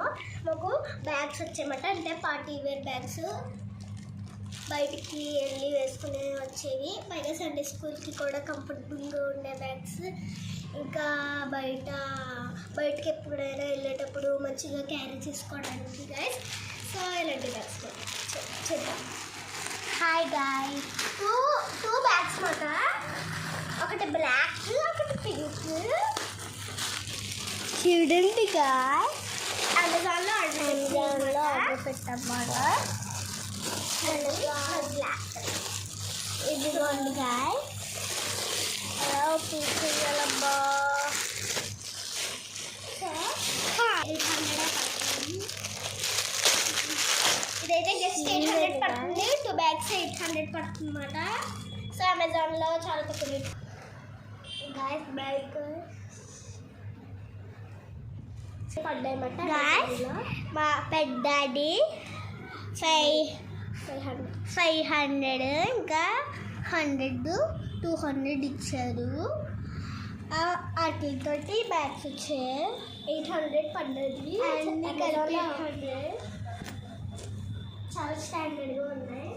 ఏమో మాకు బ్యాగ్స్ వచ్చాయన్నమాట. అంటే పార్టీ వేర్ బ్యాగ్స్, బయటికి వెళ్ళి వేసుకునే వచ్చేవి. పైగా సండే స్కూల్కి కూడా కంఫర్టబుల్గా ఉండే బ్యాగ్స్. ఇంకా బయటకి ఎప్పుడైనా వెళ్ళేటప్పుడు మంచిగా క్యారీ చేసుకోవడానికి గైస్. సో ఇలాంటి బ్యాగ్స్ చూద్దాం. హాయ్ గాయ్స్, టూ బ్యాగ్స్ మాట. ఒకటి బ్లాక్, ఒకటి పింక్. చూడండి గాయ్స్, అమెజాన్లో ఆర్డర్ పెట్టామన్నమాట. బ్లాక్ ఇదిగోండి గాయ్స్. తీసేయాలబ్బా. 800 పడుతుంది. ఇదైతే జస్ట్ 800 పడుతుంది. 2 బ్యాగ్స్ 800 పడుతుంది అన్నమాట. సో అమెజాన్లో చాలా తక్కువ గాయస్. బ్యాగ్ పడ్డాయన్నమాట. మా పెద్దాడి 500 ఇంకా 100 200 ఇచ్చారు. వాటితోటి బ్యాగ్స్ వచ్చాయి. 800 పడ్డది. చాలా స్టాండర్డ్గా ఉన్నాయి.